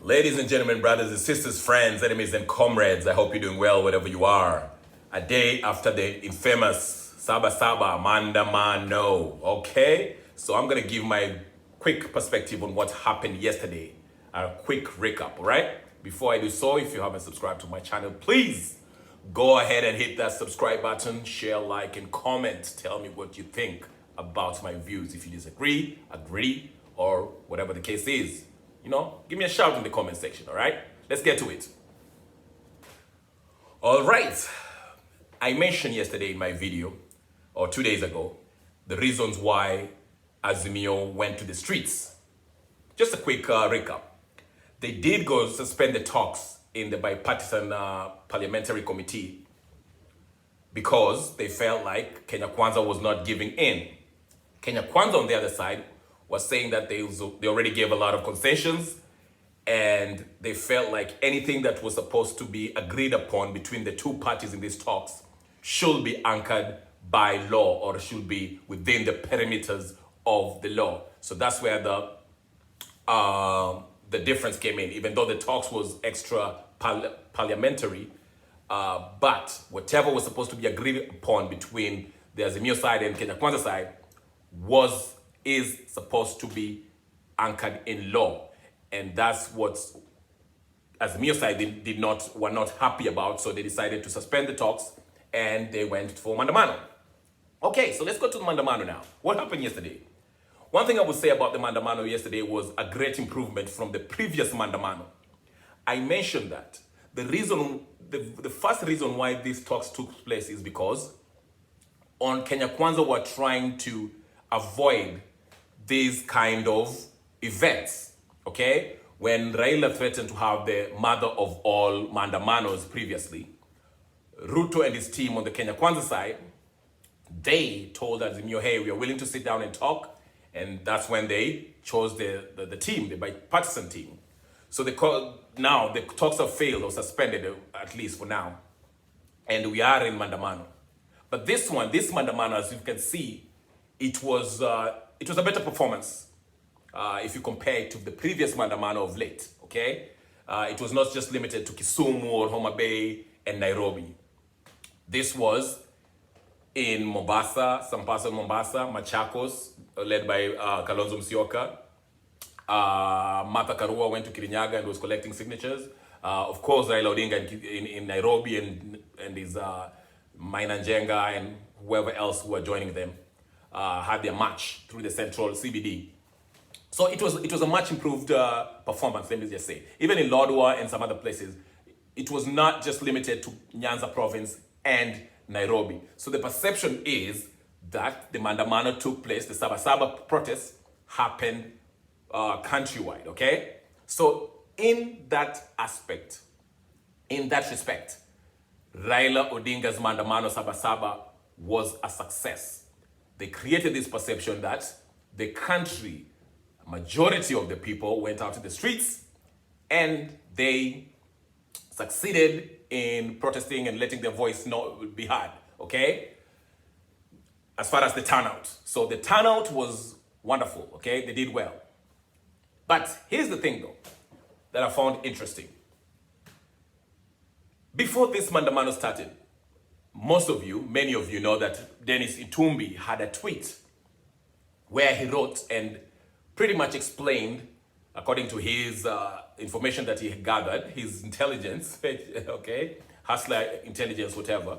Ladies and gentlemen, brothers and sisters, friends, enemies and comrades, I hope you're doing well wherever you are. A day after the infamous Saba Mandamano, okay? So I'm gonna give my quick perspective on what happened yesterday. A quick recap, all right? Before I do so, if you haven't subscribed to my channel, please go ahead and hit that subscribe button, share, like, and comment. Tell me what you think about my views. If you disagree, agree, or whatever the case is. Give me a shout in the comment section, all right? Let's get to it. All right. I mentioned yesterday in my video, or 2 days ago, the reasons why Azimio went to the streets. Just a quick recap. They did go suspend the talks in the bipartisan parliamentary committee because they felt like Kenya Kwanza was not giving in. Kenya Kwanza, on the other side, was saying that they already gave a lot of concessions and they felt like anything that was supposed to be agreed upon between the two parties in these talks should be anchored by law or should be within the perimeters of the law. So that's where the difference came in, even though the talks was extra parliamentary, but whatever was supposed to be agreed upon between the Azimio side and Kenya Kwanza side is supposed to be anchored in law. And that's what Azimio side were not happy about, so they decided to suspend the talks and they went for Mandamano. Okay, so let's go to the Mandamano now. What happened yesterday? One thing I would say about the Mandamano yesterday was a great improvement from the previous Mandamano. I mentioned that the first reason why these talks took place is because on Kenya Kwanza were trying to avoid these kind of events, okay? When Raila threatened to have the mother of all Mandamanos previously, Ruto and his team on the Kenya Kwanza side, they told Azimio, hey, we are willing to sit down and talk, and that's when they chose the team, the bipartisan team. So now the talks have failed or suspended, at least for now, and we are in Mandamano. But this Mandamano, as you can see, it was a better performance if you compare it to the previous Mandamano of late, okay? It was not just limited to Kisumu or Homa Bay and Nairobi. This was in Mombasa, some parts of Mombasa, Machakos, led by Kalonzo Musyoka. Martha Karua went to Kirinyaga and was collecting signatures. Of course, Raila Odinga in Nairobi and his Maina Njenga and whoever else who were joining them had their march through the central CBD. So it was a much improved performance, let me just say. Even in Lodwar and some other places, it was not just limited to Nyanza province and Nairobi. So the perception is that the Mandamano took place, the Saba protests happened countrywide, okay? So in that aspect, in that respect, Raila Odinga's Mandamano Saba was a success. They created this perception that the country, majority of the people went out to the streets and they succeeded in protesting and letting their voice be heard, okay? As far as the turnout. So the turnout was wonderful, okay? They did well. But here's the thing though, that I found interesting. Before this Mandamano started, many of you know that Dennis Itumbi had a tweet where he wrote and pretty much explained, according to his information that he gathered, his intelligence, okay, hustler intelligence, whatever.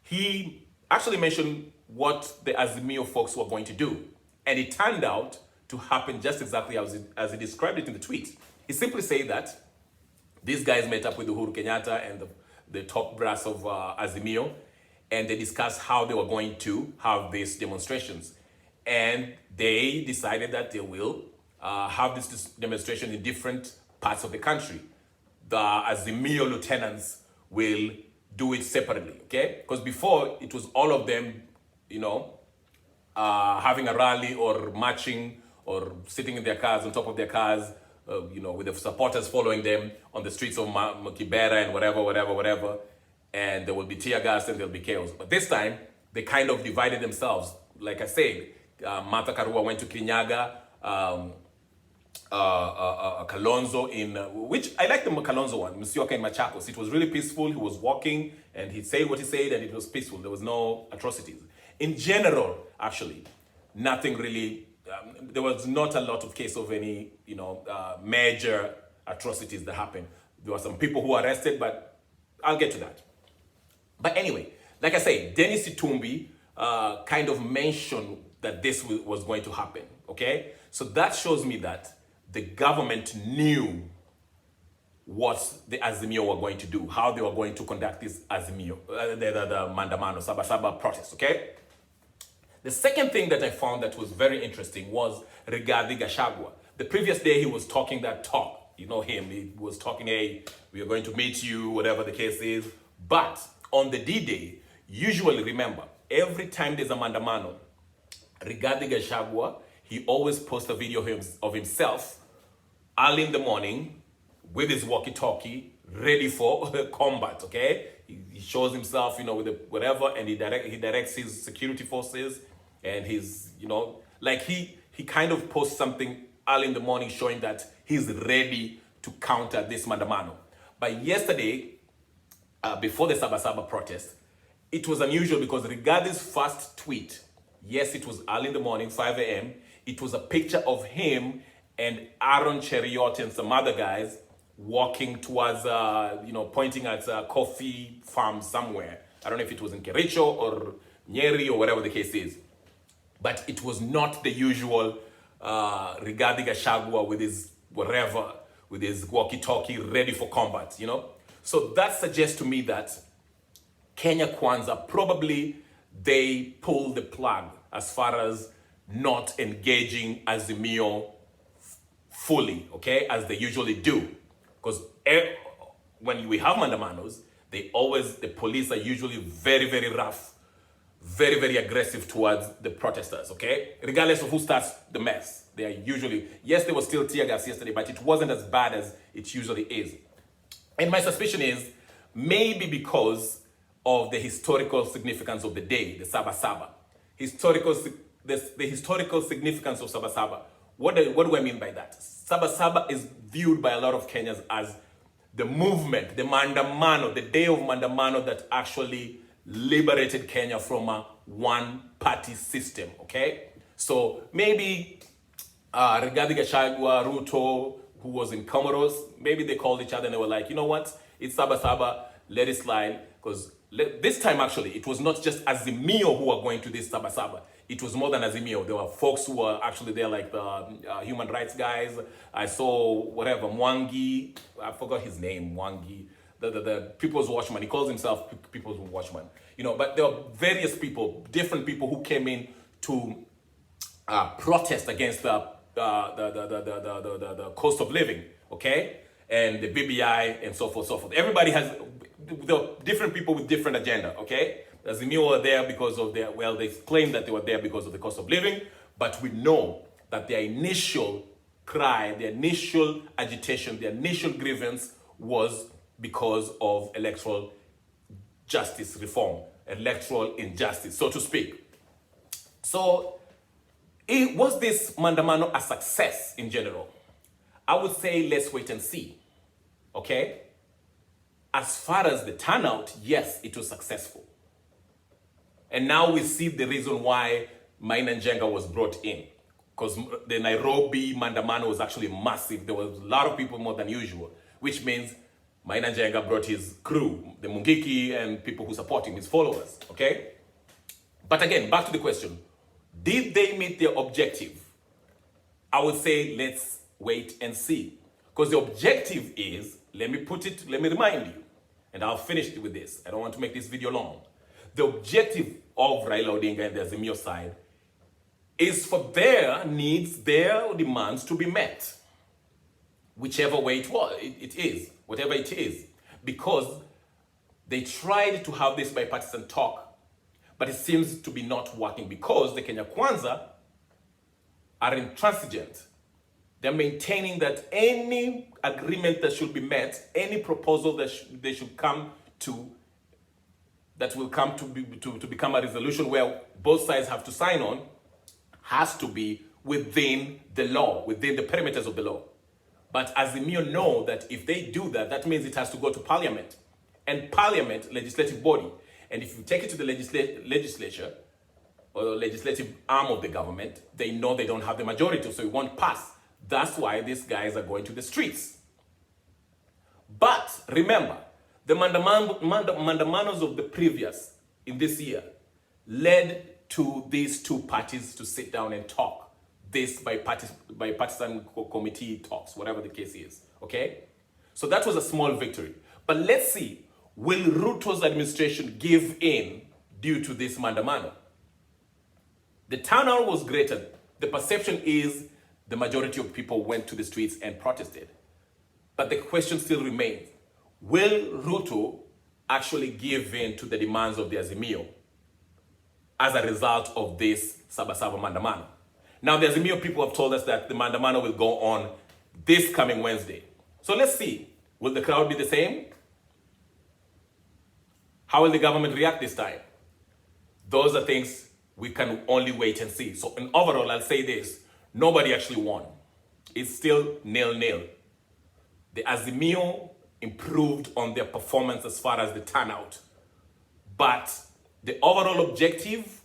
He actually mentioned what the Azimio folks were going to do. And it turned out to happen just exactly as he described it in the tweet. He simply said that these guys met up with Uhuru Kenyatta and the top brass of Azimio, and they discussed how they were going to have these demonstrations. And they decided that they will have this demonstration in different parts of the country. The Azimio lieutenants will do it separately, okay? Because before, it was all of them, having a rally or marching or sitting in their cars, on top of their cars, with the supporters following them on the streets of Kibera and whatever. And there will be tear gas and there'll be chaos. But this time, they kind of divided themselves. Like I said, Martha Karua went to Kirinyaga, Kalonzo in, which I like the Kalonzo one, Musyoka in Machakos. It was really peaceful. He was walking and he said what he said and it was peaceful. There was no atrocities. In general, actually, nothing really, there was not a lot of case of any, major atrocities that happened. There were some people who were arrested, but I'll get to that. But anyway, like I say, Dennis Itumbi kind of mentioned that this was going to happen, okay? So that shows me that the government knew what the Azimio were going to do, how they were going to conduct this Azimio, the Mandamano, Saba protest, okay? The second thing that I found that was very interesting was Rigathi Gachagua. The previous day he was talking that talk. You know him, he was talking, hey, we are going to meet you, whatever the case is. But on the D-Day, usually remember, every time there's a Mandamano, Rigathi Gachagua, he always posts a video of himself early in the morning with his walkie-talkie, ready for combat, okay? He shows himself, with the whatever, and he directs his security forces, and he's, like he kind of posts something early in the morning showing that he's ready to counter this Mandamano. But yesterday, before the Saba protest, it was unusual because Rigathi's first tweet, yes, it was early in the morning, 5 a.m., it was a picture of him and Aaron Cheriot and some other guys walking towards, pointing at a coffee farm somewhere. I don't know if it was in Kericho or Nyeri or whatever the case is. But it was not the usual Rigathi Gachagua with his whatever, with his walkie-talkie ready for combat, So that suggests to me that Kenya Kwanza, probably they pulled the plug as far as not engaging Azimio fully, okay, as they usually do. Because when we have Mandamanos, the police are usually very, very rough, very, very aggressive towards the protesters, okay? Regardless of who starts the mess. They are usually, yes, there was still tear gas yesterday, but it wasn't as bad as it usually is. And my suspicion is maybe because of the historical significance of the day, the Saba. The historical significance of Saba. What do I mean by that? Saba is viewed by a lot of Kenyans as the movement, the Mandamano, the day of Mandamano that actually liberated Kenya from a one-party system, okay? So maybe Rigathi Gachagua, Ruto, who was in Comoros, maybe they called each other and they were like, you know what? It's Saba, let it slide. Because this time, actually, it was not just Azimio who were going to this Saba. It was more than Azimio. There were folks who were actually there, like the human rights guys. I saw, whatever, Mwangi. I forgot his name, Mwangi. The People's Watchman. He calls himself People's Watchman. But there were various people, different people who came in to protest against the cost of living, okay? And the BBI and so forth. Everybody has the different people with different agenda, okay? Azimio were there because of they claim that they were there because of the cost of living, but we know that their initial cry, their initial agitation, their initial grievance was because of electoral justice reform, electoral injustice, so to speak. So, was this Mandamano a success in general? I would say let's wait and see, okay? As far as the turnout, yes, it was successful. And now we see the reason why Maina Njenga was brought in. Because the Nairobi Mandamano was actually massive. There was a lot of people more than usual, which means Maina Njenga brought his crew, the Mungiki and people who support him, his followers, okay? But again, back to the question. Did they meet their objective? I would say let's wait and see. Because the objective is, let me remind you, and I'll finish with this. I don't want to make this video long. The objective of Raila Odinga and the Azimio side is for their needs, their demands to be met. Whichever way it is, whatever it is. Because they tried to have this bipartisan talk, but it seems to be not working because the Kenya Kwanza are intransigent. They're maintaining that any agreement that should be met, any proposal that they should come to, that will come to become a resolution where both sides have to sign on, has to be within the law, within the perimeters of the law. But Azimio know that if they do that, that means it has to go to parliament. And parliament, legislative body. And if you take it to the legislature, or the legislative arm of the government, they know they don't have the majority, so it won't pass. That's why these guys are going to the streets. But remember, the mandamanos of the previous, in this year, led to these two parties to sit down and talk. This bipartisan committee talks, whatever the case is, okay? So that was a small victory. But let's see, will Ruto's administration give in due to this mandamano? The turnout was greater. The perception is the majority of people went to the streets and protested. But the question still remains, will Ruto actually give in to the demands of the Azimio as a result of this Saba mandamano? Now, the Azimio people have told us that the mandamano will go on this coming Wednesday. So let's see, will the crowd be the same? How will the government react this time? Those are things we can only wait and see. So in overall, I'll say this, nobody actually won. It's still 0-0. The Azimio improved on their performance as far as the turnout. But the overall objective,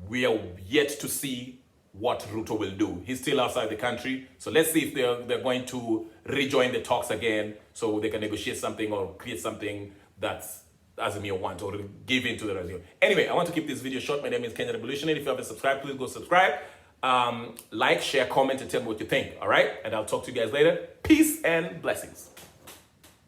we are yet to see what Ruto will do. He's still outside the country. So let's see if they're going to rejoin the talks again so they can negotiate something or create something that's Azimio want, or give in to the Azimio. Anyway, I want to keep this video short. My name is Kenya Revolutionary. If you haven't subscribed, please go subscribe. Like, share, comment, and tell me what you think. All right? And I'll talk to you guys later. Peace and blessings.